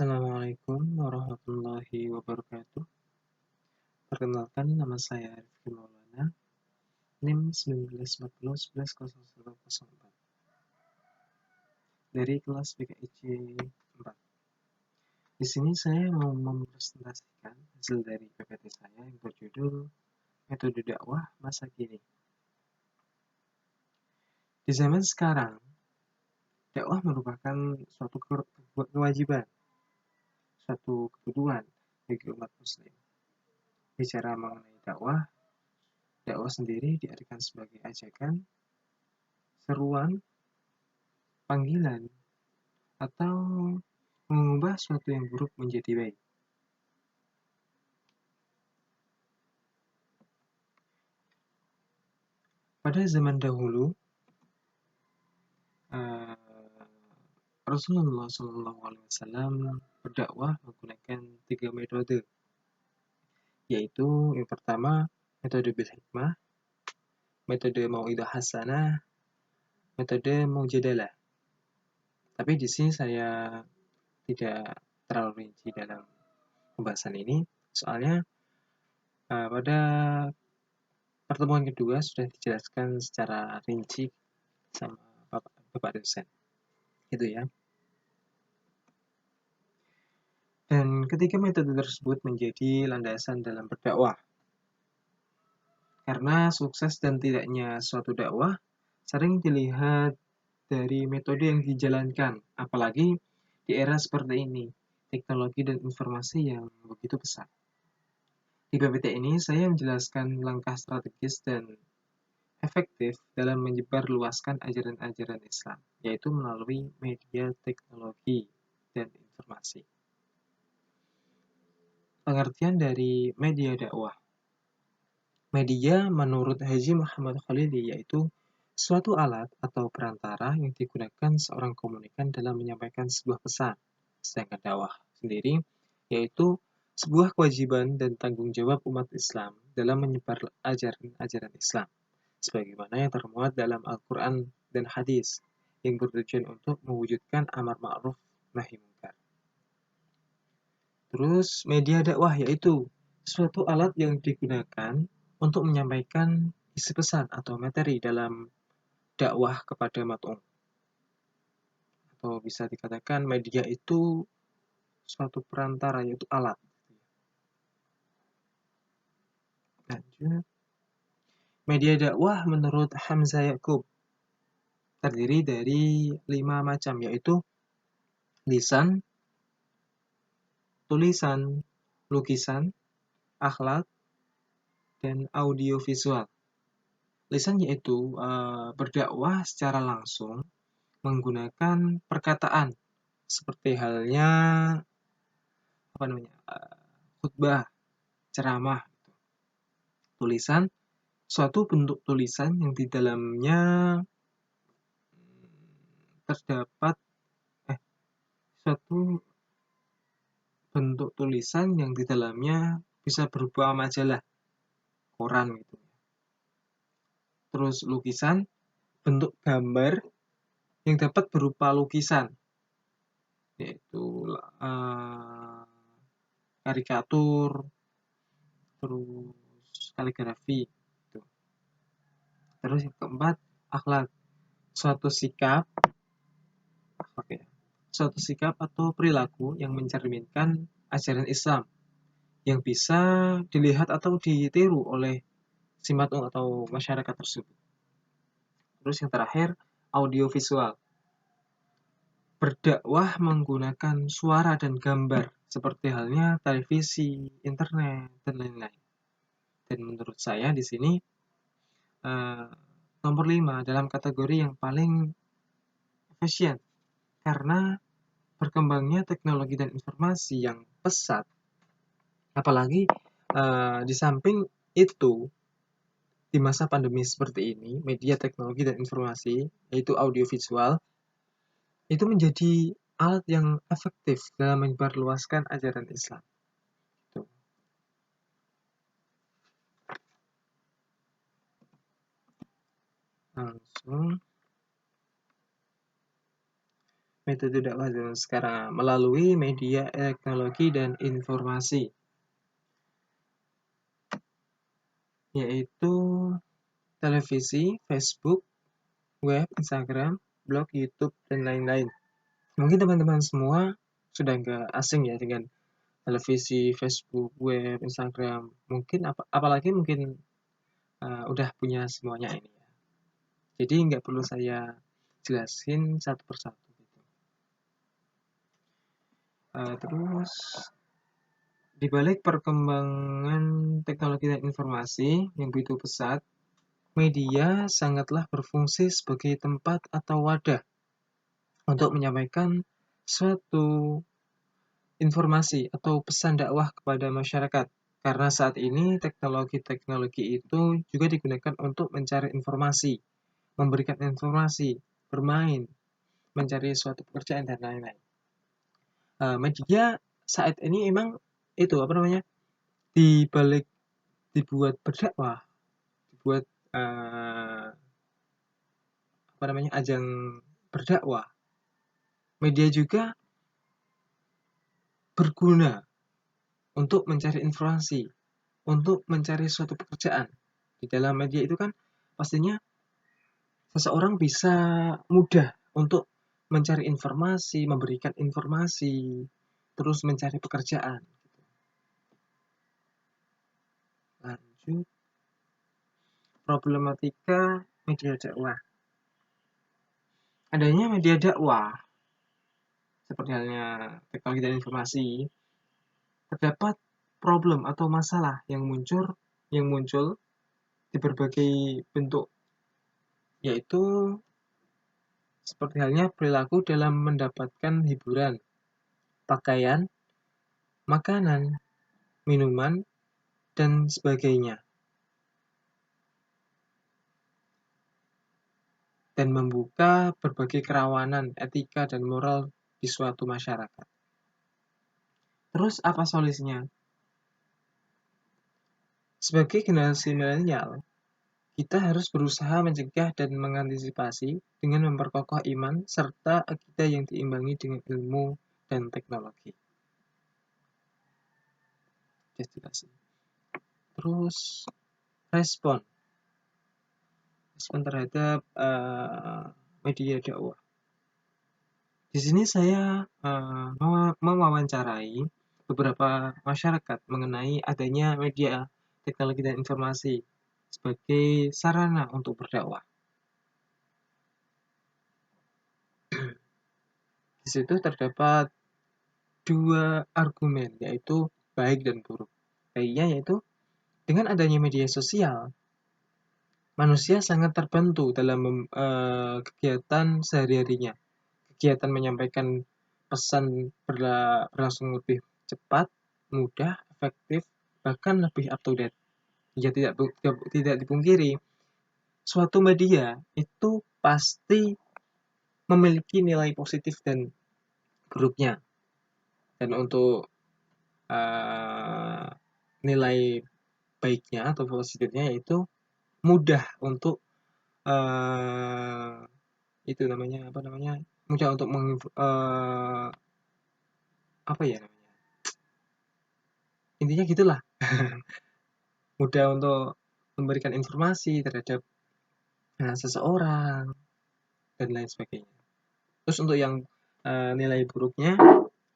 Assalamualaikum warahmatullahi wabarakatuh. Perkenalkan, nama saya Rifki Maulana, NIM 1940110104 dari kelas PKIC 4. Di sini saya mau mempresentasikan hasil dari PPT saya yang berjudul Metode Dakwah Masa Kini. Di zaman sekarang, dakwah merupakan suatu kewajiban, suatu kebutuhan bagi umat muslim. Bicara mengenai dakwah sendiri diartikan sebagai ajakan, seruan, panggilan, atau mengubah sesuatu yang buruk menjadi baik. Pada zaman dahulu, Rasulullah SAW berdakwah menggunakan 3 metode, yaitu yang pertama metode bil hikmah, metode mau'idah hasanah, metode mujadalah. Tapi di sini saya tidak terlalu rinci dalam pembahasan ini, soalnya pada pertemuan kedua sudah dijelaskan secara rinci sama Bapak dosen. Gitu ya. Dan ketiga metode tersebut menjadi landasan dalam berdakwah. Karena sukses dan tidaknya suatu dakwah sering dilihat dari metode yang dijalankan, apalagi di era seperti ini, teknologi dan informasi yang begitu pesat. Di PPT ini saya menjelaskan langkah strategis dan efektif dalam menyebarluaskan ajaran-ajaran Islam, yaitu melalui media teknologi dan informasi. Pengertian dari media dakwah. Media menurut Haji Muhammad Khalili yaitu suatu alat atau perantara yang digunakan seorang komunikan dalam menyampaikan sebuah pesan. Sedangkan dakwah sendiri yaitu sebuah kewajiban dan tanggung jawab umat Islam dalam menyebar ajaran-ajaran Islam, sebagaimana yang termuat dalam Al-Quran dan hadis yang bertujuan untuk mewujudkan amar ma'ruf nahi munkar. Terus media dakwah yaitu suatu alat yang digunakan untuk menyampaikan isi pesan atau materi dalam dakwah kepada mat'um. Atau bisa dikatakan media itu suatu perantara, yaitu alat. Lanjut. Media dakwah menurut Hamzah Yaqub terdiri dari 5 macam, yaitu lisan, tulisan, lukisan, akhlak, dan audiovisual. Lisan yaitu berdakwah secara langsung menggunakan perkataan seperti halnya khutbah, ceramah. Tulisan, suatu bentuk tulisan yang di dalamnya terdapat suatu bentuk tulisan yang di dalamnya bisa berupa majalah, koran gitu. Terus lukisan, bentuk gambar yang dapat berupa lukisan, yaitu karikatur, terus kaligrafi. Gitu. Terus yang keempat, akhlak, suatu sikap atau perilaku yang mencerminkan ajaran Islam yang bisa dilihat atau ditiru oleh si mat'um atau masyarakat tersebut. Terus yang terakhir, audiovisual. Berdakwah menggunakan suara dan gambar seperti halnya televisi, internet, dan lain-lain. Dan menurut saya di sini nomor 5 dalam kategori yang paling efisien karena berkembangnya teknologi dan informasi yang pesat. Apalagi di samping itu, di masa pandemi seperti ini, media teknologi dan informasi, yaitu audiovisual, itu menjadi alat yang efektif dalam menyebarluaskan ajaran Islam. Tuh. Langsung. Metode dakwah zaman sekarang melalui media teknologi dan informasi, yaitu televisi, Facebook, web, Instagram, blog, YouTube, dan lain-lain. Mungkin teman-teman semua sudah nggak asing ya dengan televisi, Facebook, web, Instagram. Mungkin apalagi mungkin udah punya semuanya ini ya. Jadi nggak perlu saya jelasin satu persatu gitu. Terus di balik perkembangan teknologi dan informasi yang begitu pesat, media sangatlah berfungsi sebagai tempat atau wadah untuk menyampaikan suatu informasi atau pesan dakwah kepada masyarakat. Karena saat ini teknologi-teknologi itu juga digunakan untuk mencari informasi, memberikan informasi, bermain, mencari suatu pekerjaan dan lain-lain. Media saat ini emang itu apa namanya, dibalik dibuat berdakwah, dibuat apa namanya, ajang berdakwah. Media juga berguna untuk mencari informasi, untuk mencari suatu pekerjaan. Di dalam media itu kan pastinya seseorang bisa mudah untuk mencari informasi, memberikan informasi, terus mencari pekerjaan. Lanjut, problematika media dakwah. Adanya media dakwah, seperti halnya teknologi dan informasi, terdapat problem atau masalah yang muncul di berbagai bentuk, yaitu seperti halnya perilaku dalam mendapatkan hiburan, pakaian, makanan, minuman, dan sebagainya, dan membuka berbagai kerawanan etika dan moral di suatu masyarakat. Terus apa solusinya? Sebagai generasi milenial, kita harus berusaha mencegah dan mengantisipasi dengan memperkokoh iman serta akidah yang diimbangi dengan ilmu dan teknologi. Destinasi. Terus respon terhadap media dakwah. Di sini saya mewawancarai beberapa masyarakat mengenai adanya media teknologi dan informasi sebagai sarana untuk berdakwah. Di situ terdapat dua argumen, yaitu baik dan buruk. Baiknya yaitu dengan adanya media sosial, manusia sangat terbantu dalam kegiatan sehari-harinya. Kegiatan menyampaikan pesan berlangsung lebih cepat, mudah, efektif, bahkan lebih up to date. Ya tidak dipungkiri, suatu media itu pasti memiliki nilai positif dan buruknya. Dan untuk nilai baiknya atau positifnya yaitu mudah untuk itu namanya mudah untuk apa ya namanya, intinya gitulah. Mudah untuk memberikan informasi terhadap seseorang dan lain sebagainya. Terus untuk yang nilai buruknya,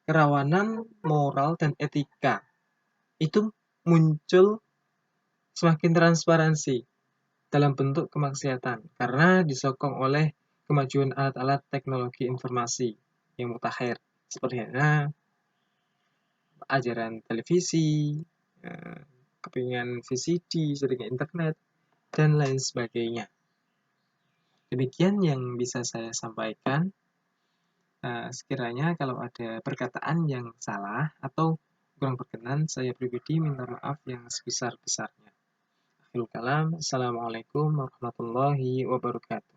kerawanan moral dan etika itu muncul semakin transparansi dalam bentuk kemaksiatan karena disokong oleh kemajuan alat-alat teknologi informasi yang mutakhir, seperti ajaran televisi, kepingan VCD, jaringan internet, dan lain sebagainya. Demikian yang bisa saya sampaikan. Sekiranya kalau ada perkataan yang salah atau kurang berkenan, saya pribadi minta maaf yang sebesar-besarnya. Akhirul kalam, Assalamualaikum warahmatullahi wabarakatuh.